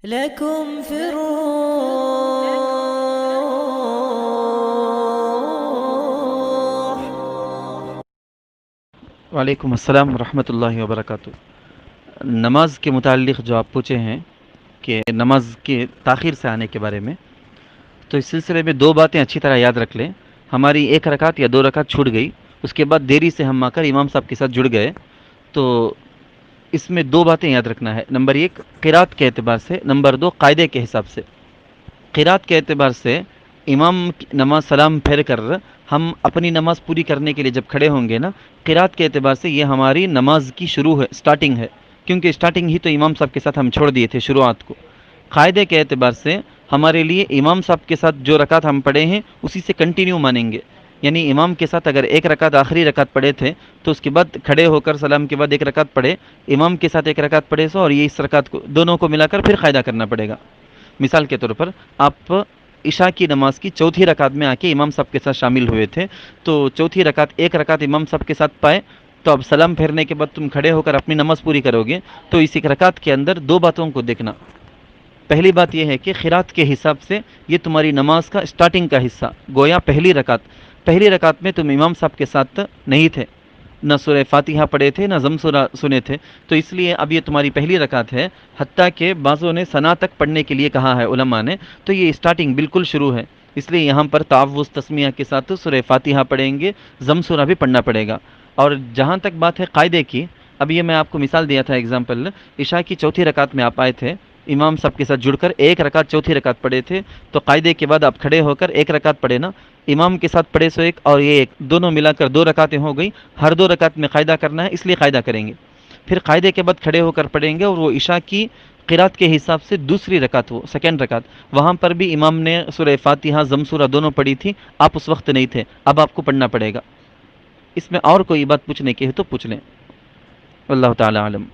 لكم في الروح. وعلیکم السلام ورحمۃ اللہ وبرکاتہ۔ نماز کے متعلق جو آپ پوچھے ہیں کہ نماز کے تاخیر سے آنے کے بارے میں، تو اس سلسلے میں دو باتیں اچھی طرح یاد رکھ لیں۔ ہماری ایک رکعت یا دو رکعت چھوٹ گئی، اس کے بعد دیری سے ہم آ کر امام صاحب کے ساتھ جڑ گئے، تو اس میں دو باتیں یاد رکھنا ہے۔ نمبر ایک قرات کے اعتبار سے، نمبر دو قاعدے کے حساب سے۔ قرات کے اعتبار سے امام کی نماز سلام پھیر کر ہم اپنی نماز پوری کرنے کے لیے جب کھڑے ہوں گے نا، قرات کے اعتبار سے یہ ہماری نماز کی شروع ہے، سٹارٹنگ ہے، کیونکہ سٹارٹنگ ہی تو امام صاحب کے ساتھ ہم چھوڑ دیے تھے شروعات کو۔ قاعدے کے اعتبار سے ہمارے لیے امام صاحب کے ساتھ جو رکعت ہم پڑھے ہیں اسی سے کنٹینیو مانیں گے، یعنی امام کے ساتھ اگر ایک رکعت آخری رکعت پڑھے تھے تو اس کے بعد کھڑے ہو کر سلام کے بعد ایک رکعت پڑھے، امام کے ساتھ ایک رکعت پڑھے سو، اور یہ اس رکعت کو دونوں کو ملا کر پھر قاعدہ کرنا پڑے گا۔ مثال کے طور پر آپ عشاء کی نماز کی چوتھی رکعت میں آ کے امام صاحب کے ساتھ شامل ہوئے تھے، تو چوتھی رکعت ایک رکعت امام صاحب کے ساتھ پائے، تو اب سلام پھیرنے کے بعد تم کھڑے ہو کر اپنی نماز پوری کرو گے، تو اس ایک رکعت کے اندر دو باتوں کو دیکھنا۔ پہلی بات یہ ہے کہ قرات کے حساب سے یہ تمہاری نماز کا سٹارٹنگ کا حصہ، گویا پہلی رکعت میں تم امام صاحب کے ساتھ نہیں تھے، نہ سورہ فاتحہ پڑھے تھے نہ ضم سورہ سنے تھے، تو اس لیے اب یہ تمہاری پہلی رکعت ہے، حتیٰ کہ بعضوں نے ثنا تک پڑھنے کے لیے کہا ہے علماء نے، تو یہ سٹارٹنگ بالکل شروع ہے، اس لیے یہاں پر تعوذ تسمیہ کے ساتھ سورہ فاتحہ پڑھیں گے، ضم سورہ بھی پڑھنا پڑے گا۔ اور جہاں تک بات ہے قاعدے کی، اب یہ میں آپ کو مثال دیا تھا ایگزامپل، عشاء کی چوتھی رکعت میں آپ آئے تھے، امام صاحب کے ساتھ جڑ کر ایک رکعت چوتھی رکعت پڑھے تھے، تو قاعدے کے بعد آپ کھڑے ہو کر ایک رکعت پڑھے نا، امام کے ساتھ پڑھے سو ایک اور یہ ایک، دونوں ملا کر دو رکعتیں ہو گئی، ہر دو رکعت میں قاعدہ کرنا ہے، اس لیے قاعدہ کریں گے، پھر قاعدے کے بعد کھڑے ہو کر پڑھیں گے، اور وہ عشاء کی قرات کے حساب سے دوسری رکعت، وہ سیکنڈ رکعت، وہاں پر بھی امام نے سورہ فاتحہ ضم سورہ دونوں پڑھی تھی، آپ اس وقت نہیں تھے، اب آپ کو پڑھنا پڑے گا۔ اس میں اور کوئی بات پوچھنے کی ہے تو پوچھ لیں، واللہ تعالی عالم۔